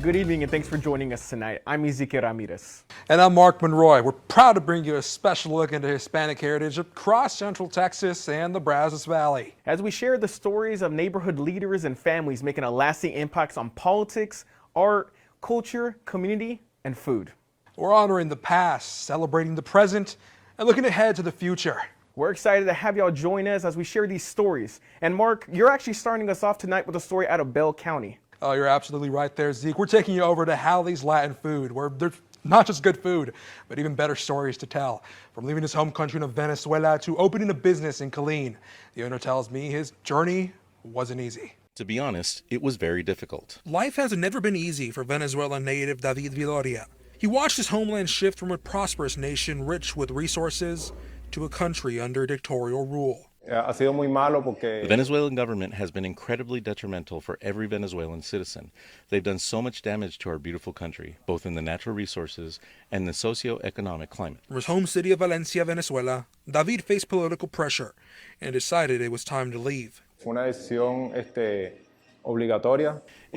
Good evening and thanks for joining us tonight. I'm Ezequiel Ramirez. And I'm Mark Monroy. We're proud to bring you a special look into Hispanic heritage across Central Texas and the Brazos Valley. As we share the stories of neighborhood leaders and families making a lasting impact on politics, art, culture, community, and food. We're honoring the past, celebrating the present, and looking ahead to the future. We're excited to have y'all join us as we share these stories. And Mark, you're actually starting us off tonight with a story out of Bell County. Oh, you're absolutely right there, Zeke. We're taking you over to Hallie's Latin Food, where there's not just good food, but even better stories to tell. From leaving his home country of Venezuela to opening a business in Killeen, the owner tells me his journey wasn't easy. To be honest, it was very difficult. Life has never been easy for Venezuelan native David Viloria. He watched his homeland shift from a prosperous nation rich with resources to a country under dictatorial rule. The Venezuelan government has been incredibly detrimental for every Venezuelan citizen. They've done so much damage to our beautiful country, both in the natural resources and the socio-economic climate. From his home city of Valencia, Venezuela, David faced political pressure and decided it was time to leave. It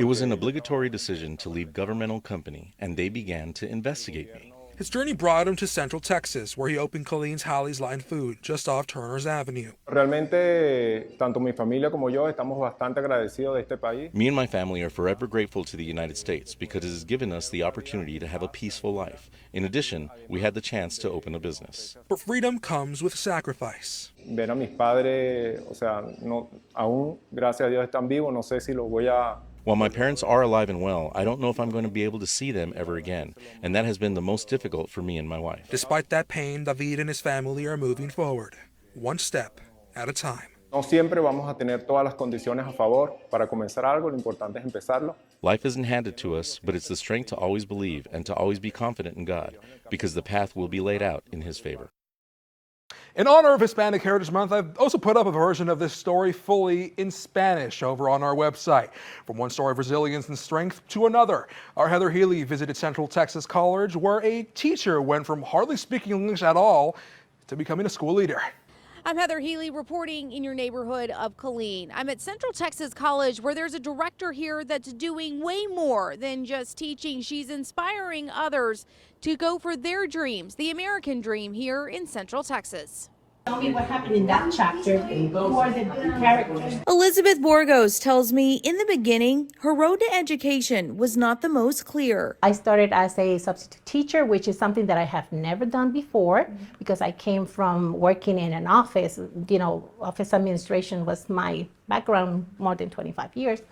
was an obligatory decision to leave governmental company, and they began to investigate me. His journey brought him to Central Texas, where he opened Killeen's Hallie's Latin Food, just off Turner's Avenue. Me and my family are forever grateful to the United States because it has given us the opportunity to have a peaceful life. In addition, we had the chance to open a business. But freedom comes with sacrifice. While my parents are alive and well, I don't know if I'm going to be able to see them ever again, and that has been the most difficult for me and my wife. Despite that pain, David and his family are moving forward, one step at a time. Life isn't handed to us, but it's the strength to always believe and to always be confident in God, because the path will be laid out in His favor. In honor of Hispanic Heritage Month, I've also put up a version of this story fully in Spanish over on our website. From one story of resilience and strength to another, our Heather Healy visited Central Texas College, where a teacher went from hardly speaking English at all to becoming a school leader. I'm Heather Healy reporting in your neighborhood of Killeen. I'm at Central Texas College, where there's a director here that's doing way more than just teaching. She's inspiring others to go for their dreams, the American dream here in Central Texas. Tell me what happened in that chapter. Who are the characters? Elizabeth Borgos tells me in the beginning, her road to education was not the most clear. I started as a substitute teacher, which is something that I have never done before because I came from working in an office. Office administration was my background more than 25 years.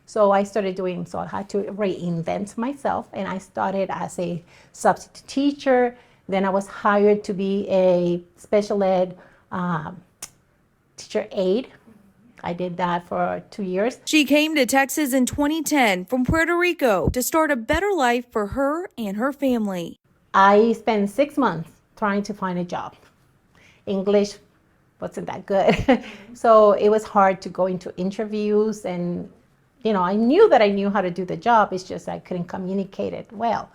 So I started so I had to reinvent myself, and I started as a substitute teacher. Then I was hired to be a special ed teacher aide. I did that for 2 years. She came to Texas in 2010 from Puerto Rico to start a better life for her and her family. I spent 6 months trying to find a job. English wasn't that good. So it was hard to go into interviews, and I knew that I knew how to do the job. It's just I couldn't communicate it well.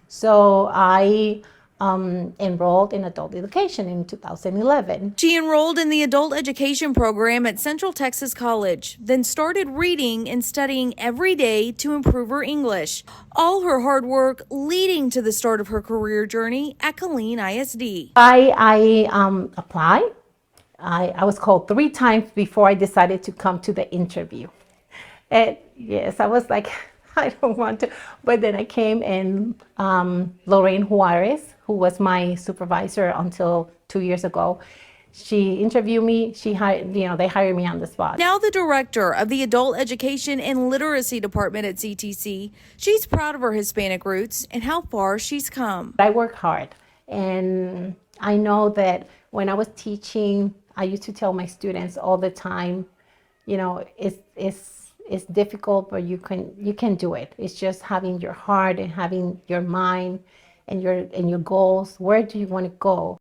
So I enrolled in adult education in 2011. She enrolled in the adult education program at Central Texas College, then started reading and studying every day to improve her English. All her hard work leading to the start of her career journey at Killeen ISD. I applied. I was called 3 times before I decided to come to the interview. And yes, I was like, I don't want to. But then I came, and Lorraine Juarez, who was my supervisor until 2 years ago, she interviewed me. They hired me on the spot. Now the director of the Adult Education and Literacy Department at CTC, she's proud of her Hispanic roots and how far she's come. I work hard, and I know that when I was teaching, I used to tell my students all the time, it's difficult, but you can do it. It's just having your heart and having your mind and your goals. Where do you want to go?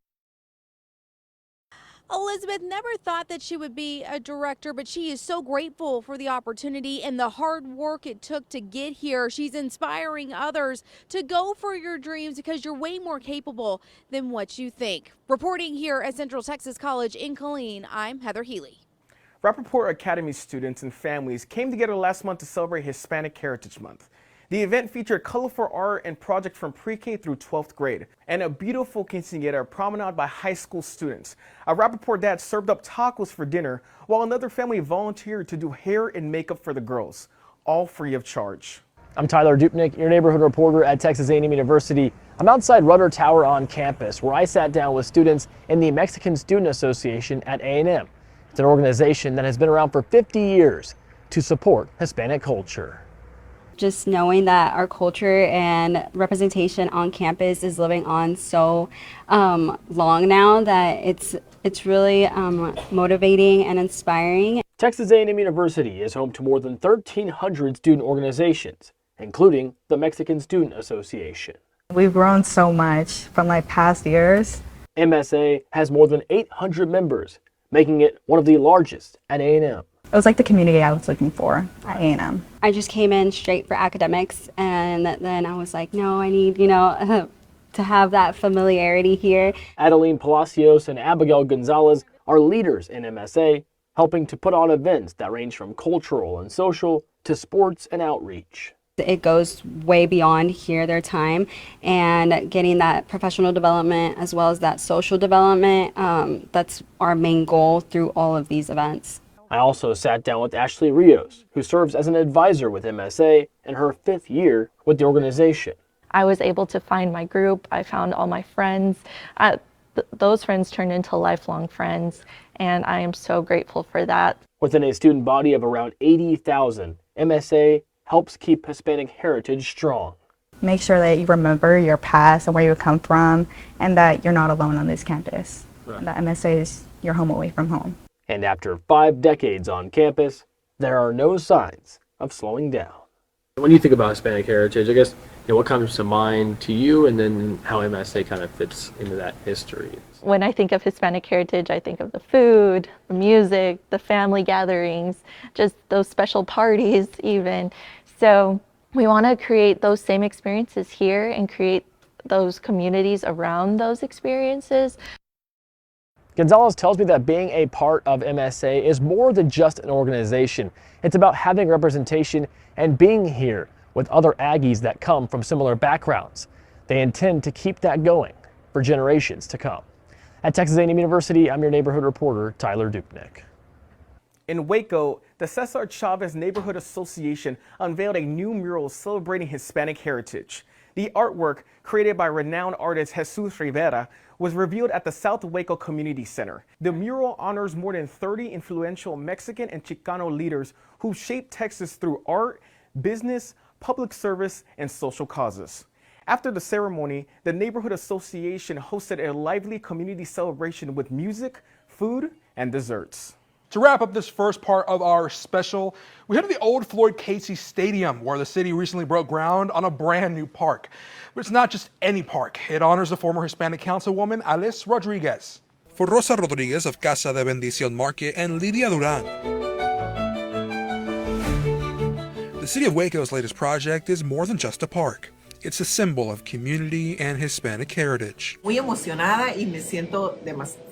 Elizabeth never thought that she would be a director, but she is so grateful for the opportunity and the hard work it took to get here. She's inspiring others to go for your dreams because you're way more capable than what you think. Reporting here at Central Texas College in Killeen, I'm Heather Healy. Rappaport Academy students and families came together last month to celebrate Hispanic Heritage Month. The event featured colorful art and projects from pre-K through 12th grade, and a beautiful quinceañera promenade by high school students. A Rappaport dad served up tacos for dinner, while another family volunteered to do hair and makeup for the girls, all free of charge. I'm Tyler Dupnick, your neighborhood reporter at Texas A&M University. I'm outside Rudder Tower on campus, where I sat down with students in the Mexican Student Association at A&M. It's an organization that has been around for 50 years to support Hispanic culture. Just knowing that our culture and representation on campus is living on so long now that it's really motivating and inspiring. Texas A&M University is home to more than 1,300 student organizations, including the Mexican Student Association. We've grown so much from past years. MSA has more than 800 members, making it one of the largest at A&M. It was like the community I was looking for at A&M. I just came in straight for academics, and then I was like, no, I need, to have that familiarity here. Adeline Palacios and Abigail Gonzalez are leaders in MSA, helping to put on events that range from cultural and social to sports and outreach. It goes way beyond here, their time, and getting that professional development as well as that social development, that's our main goal through all of these events. I also sat down with Ashley Rios, who serves as an advisor with MSA in her 5th year with the organization. I was able to find my group. I found all my friends. Those friends turned into lifelong friends, and I am so grateful for that. Within a student body of around 80,000, MSA helps keep Hispanic heritage strong. Make sure that you remember your past and where you come from, and that you're not alone on this campus. Right. That MSA is your home away from home. And after 5 decades on campus, there are no signs of slowing down. When you think about Hispanic heritage, I guess, what comes to mind to you, and then how MSA kind of fits into that history? When I think of Hispanic heritage, I think of the food, the music, the family gatherings, just those special parties even. So we want to create those same experiences here and create those communities around those experiences. Gonzalez tells me that being a part of MSA is more than just an organization. It's about having representation and being here with other Aggies that come from similar backgrounds. They intend to keep that going for generations to come. At Texas A&M University, I'm your neighborhood reporter, Tyler Dupnick. In Waco, the Cesar Chavez Neighborhood Association unveiled a new mural celebrating Hispanic heritage. The artwork, created by renowned artist Jesus Rivera, was revealed at the South Waco Community Center. The mural honors more than 30 influential Mexican and Chicano leaders who shaped Texas through art, business, public service, and social causes. After the ceremony, the Neighborhood Association hosted a lively community celebration with music, food, and desserts. To wrap up this first part of our special, we head to the old Floyd Casey Stadium, where the city recently broke ground on a brand new park. But it's not just any park. It honors the former Hispanic councilwoman, Alice Rodriguez. For Rosa Rodriguez of Casa de Bendición Market and Lidia Duran, the city of Waco's latest project is more than just a park. It's a symbol of community and Hispanic heritage. Muy emocionada y me siento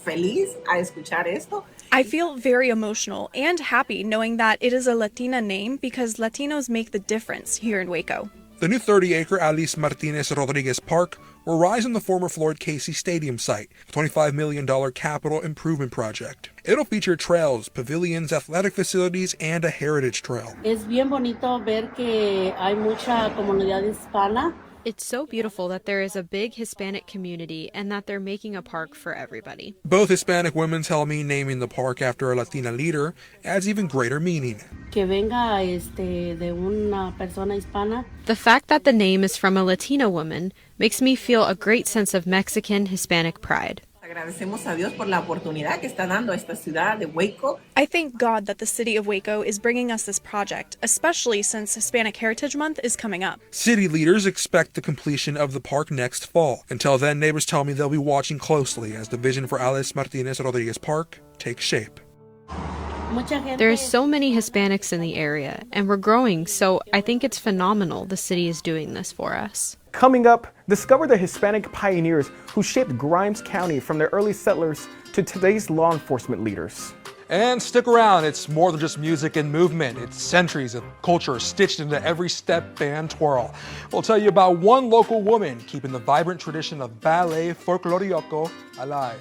feliz a escuchar esto. I feel very emotional and happy knowing that it is a Latina name because Latinos make the difference here in Waco. The new 30-acre Alice Martinez Rodriguez Park will rise on the former Floyd Casey Stadium site, a $25 million capital improvement project. It'll feature trails, pavilions, athletic facilities, and a heritage trail. Es bien bonito ver que hay mucha comunidad hispana. It's so beautiful that there is a big Hispanic community and that they're making a park for everybody. Both Hispanic women tell me naming the park after a Latina leader adds even greater meaning. Que venga de una persona hispana. The fact that the name is from a Latina woman makes me feel a great sense of Mexican Hispanic pride. Agradecemos a Dios por la oportunidad que está dando esta ciudad de Waco. I thank God that the city of Waco is bringing us this project, especially since Hispanic Heritage Month is coming up. City leaders expect the completion of the park next fall. Until then, neighbors tell me they'll be watching closely as the vision for Alice Martinez Rodriguez Park takes shape. There's so many Hispanics in the area, and we're growing, so I think it's phenomenal the city is doing this for us. Coming up, discover the Hispanic pioneers who shaped Grimes County from the early settlers to today's law enforcement leaders. And stick around, it's more than just music and movement. It's centuries of culture stitched into every step and twirl. We'll tell you about one local woman keeping the vibrant tradition of ballet folklorico alive.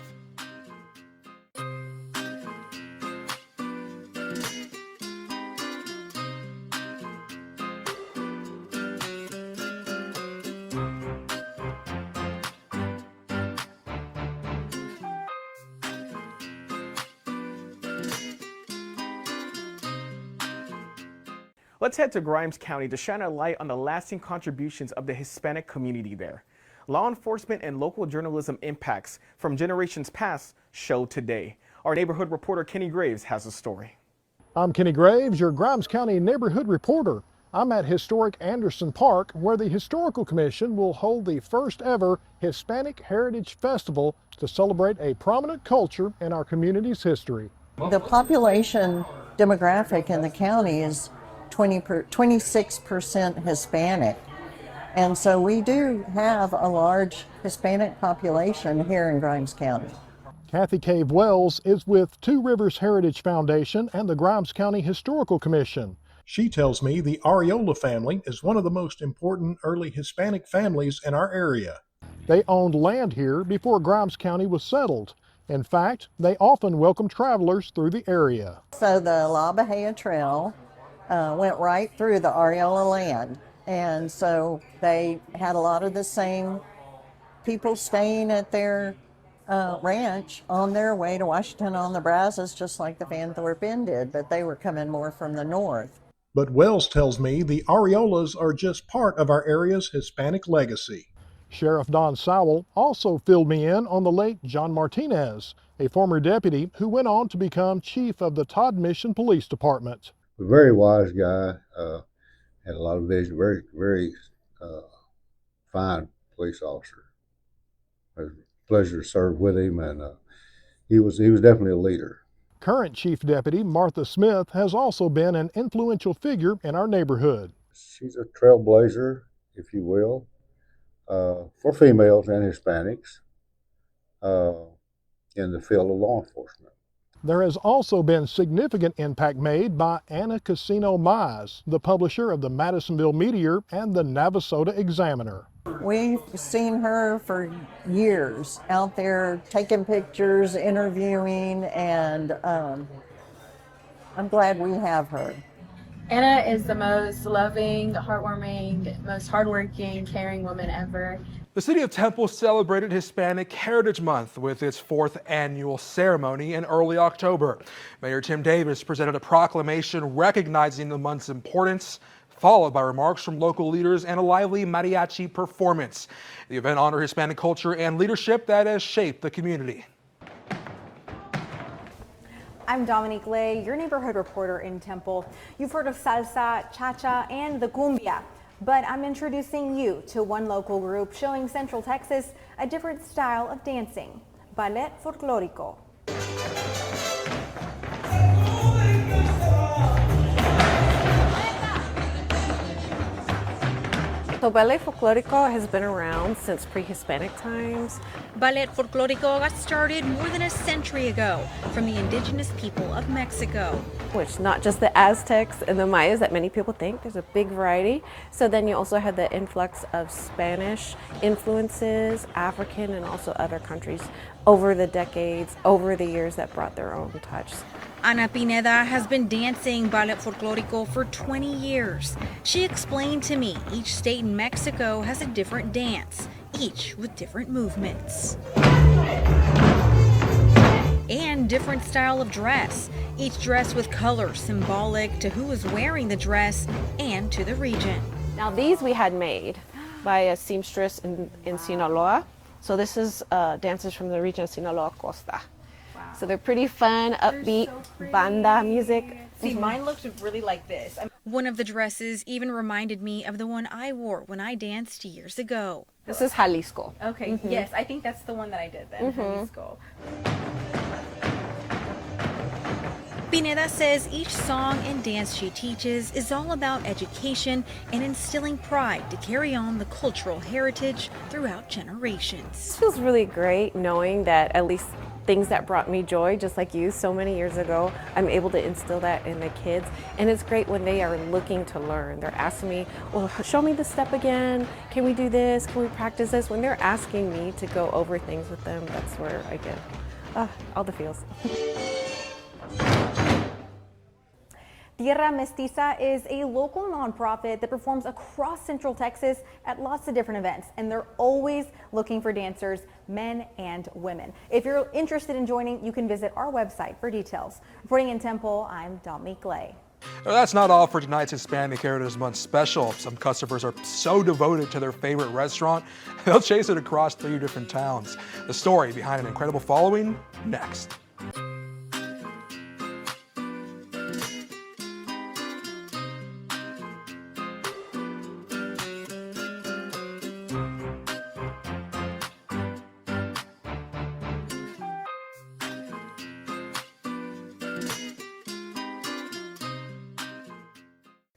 Let's head to Grimes County to shine a light on the lasting contributions of the Hispanic community there. Law enforcement and local journalism impacts from generations past show today. Our neighborhood reporter Kenny Graves has a story. I'm Kenny Graves, your Grimes County neighborhood reporter. I'm at historic Anderson Park, where the Historical Commission will hold the first ever Hispanic Heritage Festival to celebrate a prominent culture in our community's history. The population demographic in the county is 26% Hispanic. And so we do have a large Hispanic population here in Grimes County. Kathy Cave Wells is with Two Rivers Heritage Foundation and the Grimes County Historical Commission. She tells me the Areola family is one of the most important early Hispanic families in our area. They owned land here before Grimes County was settled. In fact, they often welcome travelers through the area. So the La Bahia Trail went right through the Areola land. And so they had a lot of the same people staying at their ranch on their way to Washington on the Brazos, just like the Van Thorpe Inn did, but they were coming more from the north. But Wells tells me the Areolas are just part of our area's Hispanic legacy. Sheriff Don Sowell also filled me in on the late John Martinez, a former deputy who went on to become chief of the Todd Mission Police Department. A very wise guy, had a lot of vision, very fine police officer. It was a pleasure to serve with him, and he was definitely a leader. Current Chief Deputy Martha Smith has also been an influential figure in our neighborhood. She's a trailblazer, if you will, for females and Hispanics in the field of law enforcement. There has also been significant impact made by Anna Casino Mize, the publisher of the Madisonville Meteor and the Navasota Examiner. We've seen her for years out there taking pictures, interviewing, and I'm glad we have her. Anna is the most loving, heartwarming, most hardworking, caring woman ever. The city of Temple celebrated Hispanic Heritage Month with its 4th annual ceremony in early October. Mayor Tim Davis presented a proclamation recognizing the month's importance, followed by remarks from local leaders and a lively mariachi performance. The event honored Hispanic culture and leadership that has shaped the community. I'm Dominique Lay, your neighborhood reporter in Temple. You've heard of salsa, cha-cha, and the cumbia. But I'm introducing you to one local group showing Central Texas a different style of dancing, ballet folklorico. So ballet folklorico has been around since pre-Hispanic times. Ballet folklorico got started more than a century ago from the indigenous people of Mexico. Which not just the Aztecs and the Mayas that many people think, there's a big variety. So then you also had the influx of Spanish influences, African and also other countries over the decades, over the years that brought their own touch. Ana Pineda has been dancing ballet folklorico for 20 years. She explained to me each state in Mexico has a different dance, each with different movements. And different style of dress, each dress with color symbolic to who is wearing the dress and to the region. Now these we had made by a seamstress in Sinaloa. So this is dancers from the region of Sinaloa Costa. So they're pretty fun, upbeat, banda music. See, mine looked really like this. One of the dresses even reminded me of the one I wore when I danced years ago. This is Jalisco. Okay, yes, I think that's the one that I did then, Jalisco. Pineda says each song and dance she teaches is all about education and instilling pride to carry on the cultural heritage throughout generations. It feels really great knowing that at least things that brought me joy, just like you, so many years ago. I'm able to instill that in the kids, and it's great when they are looking to learn. They're asking me, well, show me the step again. Can we do this? Can we practice this? When they're asking me to go over things with them, that's where I get all the feels. Tierra Mestiza is a local nonprofit that performs across Central Texas at lots of different events, and they're always looking for dancers, men and women. If you're interested in joining, you can visit our website for details. Reporting in Temple, I'm Dominique Lay. Now, that's not all for tonight's Hispanic Heritage Month special. Some customers are so devoted to their favorite restaurant, they'll chase it across 3 different towns. The story behind an incredible following, next.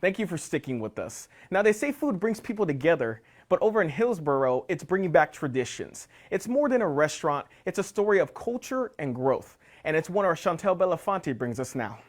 Thank you for sticking with us. Now, they say food brings people together, but over in Hillsborough, it's bringing back traditions. It's more than a restaurant, it's a story of culture and growth. And it's one our Chantel Belafonte brings us now.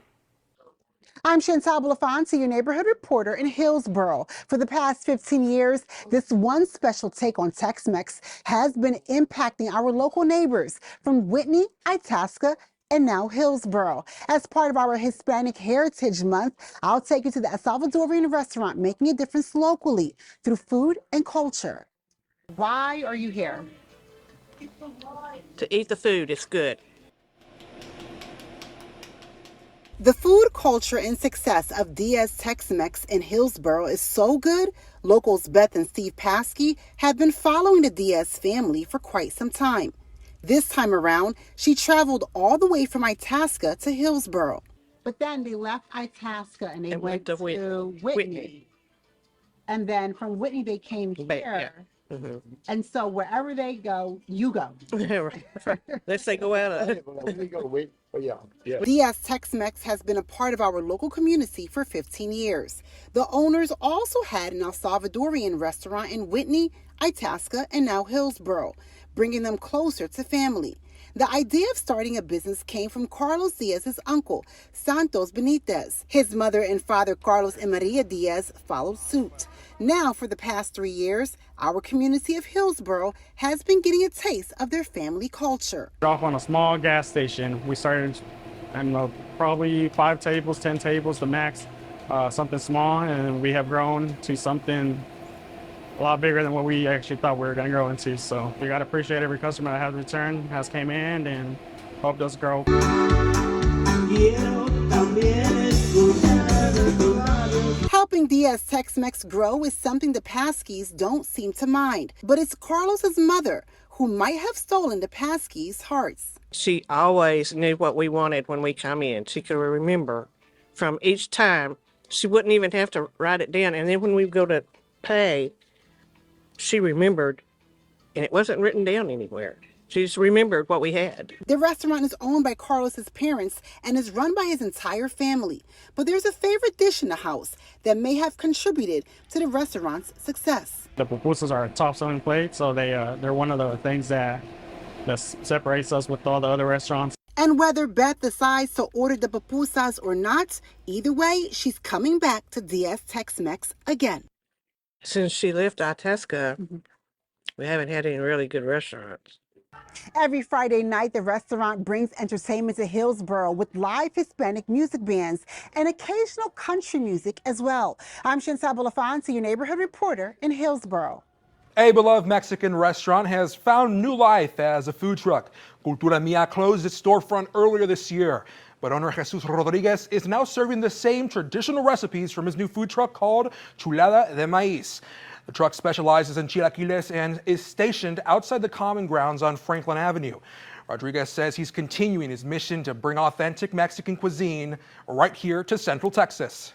I'm Chantal Belafonte, your neighborhood reporter in Hillsborough. For the past 15 years, this one special take on Tex-Mex has been impacting our local neighbors from Whitney, Itasca, and now Hillsborough. As part of our Hispanic Heritage Month, I'll take you to the Salvadorian restaurant making a difference locally through food and culture. Why are you here? To eat the food, it's good. The food, culture, and success of Diaz Tex-Mex in Hillsborough is so good, locals Beth and Steve Paskey have been following the Diaz family for quite some time. This time around, she traveled all the way from Itasca to Hillsborough. But then they left Itasca and they went to Whitney. And then from Whitney, they came here. Yeah. Mm-hmm. And so wherever they go, you go. Let's say go out. Diaz Tex-Mex has been a part of our local community for 15 years. The owners also had an El Salvadorian restaurant in Whitney, Itasca, and now Hillsborough, bringing them closer to family. The idea of starting a business came from Carlos Diaz's uncle, Santos Benitez. His mother and father, Carlos and Maria Diaz, followed suit. Now, for the past 3 years, our community of Hillsborough has been getting a taste of their family culture. Off on a small gas station. We started, I don't know, probably 5 tables, 10 tables, the max, something small, and we have grown to something a lot bigger than what we actually thought we were going to grow into. So we got to appreciate every customer that has returned, has came in, and hope does grow. Helping Diaz Tex-Mex grow is something the Paskeys don't seem to mind. But it's Carlos's mother who might have stolen the Paskeys' hearts. She always knew what we wanted when we come in. She could remember from each time. She wouldn't even have to write it down. And then when we go to pay, she remembered, and it wasn't written down anywhere. She just remembered what we had. The restaurant is owned by Carlos's parents and is run by his entire family. But there's a favorite dish in the house that may have contributed to the restaurant's success. The pupusas are a top selling plate, so they're one of the things that separates us with all the other restaurants. And whether Beth decides to order the pupusas or not, either way, she's coming back to Diaz Tex-Mex again. Since she left Itasca, we haven't had any really good restaurants. Every Friday night, the restaurant brings entertainment to Hillsborough with live Hispanic music bands and occasional country music as well. I'm Chantal Belafonte, your neighborhood reporter in Hillsborough. A beloved Mexican restaurant has found new life as a food truck. Cultura Mia closed its storefront earlier this year, but owner Jesus Rodriguez is now serving the same traditional recipes from his new food truck called Chulada de Maíz. The truck specializes in chilaquiles and is stationed outside the common grounds on Franklin Avenue. Rodriguez says he's continuing his mission to bring authentic Mexican cuisine right here to Central Texas.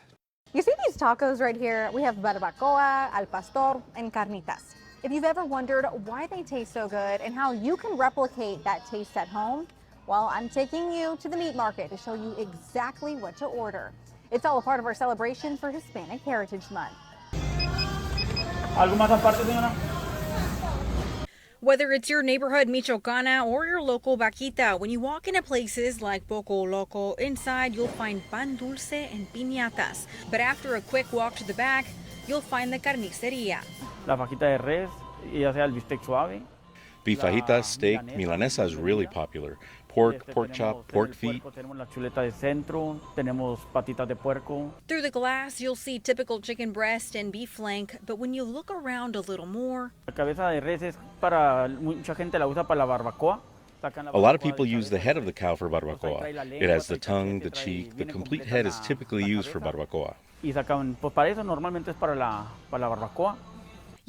You see these tacos right here? We have barbacoa, al pastor, and carnitas. If you've ever wondered why they taste so good and how you can replicate that taste at home, well, I'm taking you to the meat market to show you exactly what to order. It's all a part of our celebration for Hispanic Heritage Month. Whether it's your neighborhood Michoacana or your local Vaquita, when you walk into places like Poco Loco, inside you'll find pan dulce and piñatas. But after a quick walk to the back, you'll find the carniceria. La fajita de res, ya sea el bistec suave. Beef fajitas, steak, milanesa is really popular. Pork, pork chop, pork feet. Tenemos la chuleta de centro, tenemos patitas de puerco. Through the glass, you'll see typical chicken breast and beef flank, but when you look around a little more, La cabeza de res es para, mucha gente la usa para la barbacoa. A lot of people use the head of the cow for barbacoa. It has the tongue, the cheek, the complete head is typically used for barbacoa. Y sacan, pues para eso normalmente es para la barbacoa.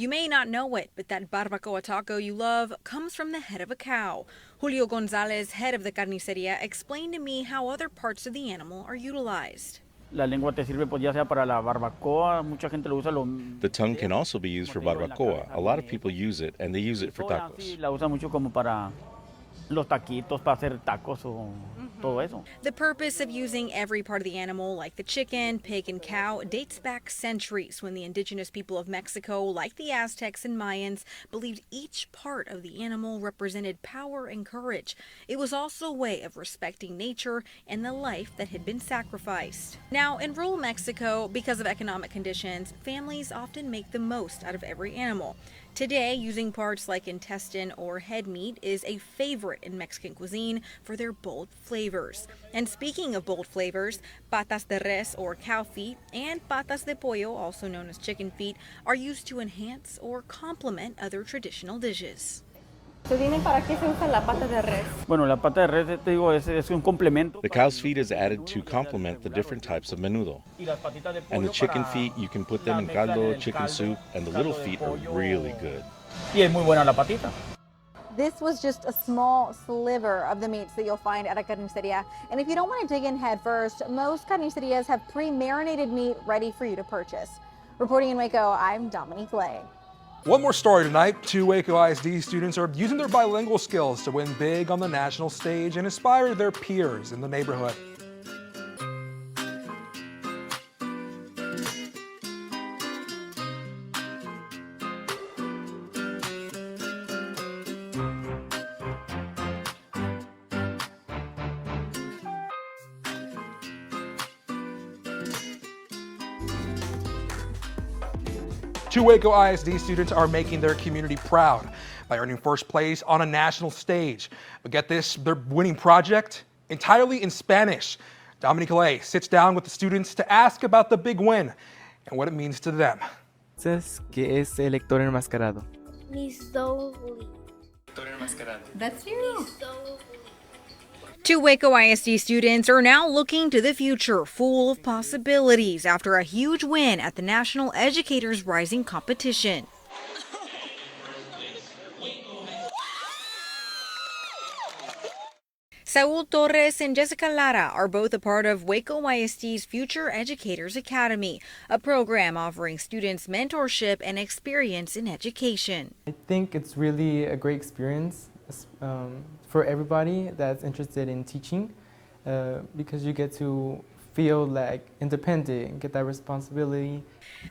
you may not know it, but that barbacoa taco you love comes from the head of a cow. Julio Gonzalez, head of the carniceria, explained to me how other parts of the animal are utilized. La lengua te sirve pues ya sea para la barbacoa, mucha gente lo usa. The tongue can also be used for barbacoa. A lot of people use it, and they use it for tacos. La usa mucho como para los taquitos, para hacer tacos o todo eso. The purpose of using every part of the animal, like the chicken, pig, and cow, dates back centuries when the indigenous people of Mexico, like the Aztecs and Mayans, believed each part of the animal represented power and courage. It was also a way of respecting nature and the life that had been sacrificed. Now, in rural Mexico, because of economic conditions, families often make the most out of every animal. Today, using parts like intestine or head meat is a favorite in Mexican cuisine for their bold flavors. And speaking of bold flavors, patas de res or cow feet and patas de pollo, also known as chicken feet, are used to enhance or complement other traditional dishes. So dime para qué se usa la pata de res. Bueno, la pata de res, te digo, es un complemento. The cow's feet is added to complement the different types of menudo. And the chicken feet, you can put them in caldo, chicken soup, and the little feet are really good. Y es muy buena la patita. This was just a small sliver of the meats that you'll find at a carniceria. And if you don't want to dig in head first, most carnicerias have pre-marinated meat ready for you to purchase. Reporting in Waco, I'm Dominique Lay. One more story tonight. 2 Waco ISD students are using their bilingual skills to win big on the national stage and inspire their peers in the neighborhood. Two Waco ISD students are making their community proud by earning first place on a national stage. But get this, their winning project entirely in Spanish. Dominique Lay sits down with the students to ask about the big win and what it means to them. ¿Qué es el lector enmascarado? That's you. 2 Waco ISD students are now looking to the future, full of possibilities, after a huge win at the National Educators Rising competition. Saul Torres and Jessica Lara are both a part of Waco ISD's Future Educators Academy, a program offering students mentorship and experience in education. I think it's really a great experience for everybody that's interested in teaching because you get to feel like independent and get that responsibility.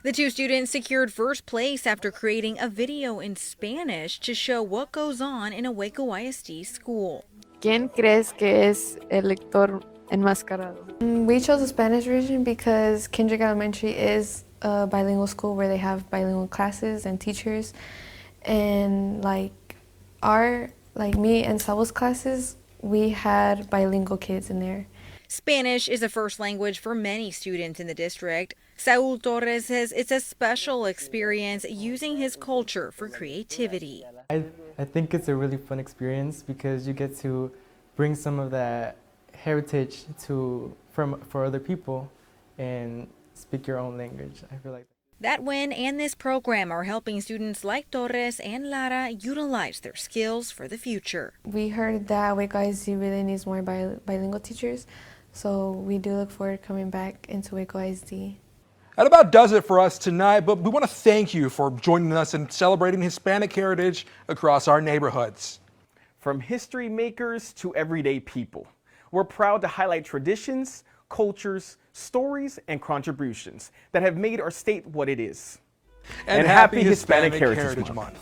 The 2 students secured first place after creating a video in Spanish to show what goes on in a Waco ISD school. ¿Quién crees que es el lector enmascarado? We chose the Spanish version because Kendrick Elementary is a bilingual school where they have bilingual classes and teachers, and like me and Saul's classes, we had bilingual kids in there. Spanish is a first language for many students in the district. Saul Torres says it's a special experience using his culture for creativity. I think it's a really fun experience because you get to bring some of that heritage for other people and speak your own language. I feel like that win and this program are helping students like Torres and Lara utilize their skills for the future. We heard that Waco ISD really needs more bilingual teachers, so we do look forward to coming back into Waco ISD. That about does it for us tonight, but we want to thank you for joining us in celebrating Hispanic heritage across our neighborhoods. From history makers to everyday people, we're proud to highlight traditions, cultures, stories, and contributions that have made our state what it is. And happy Hispanic Heritage Month.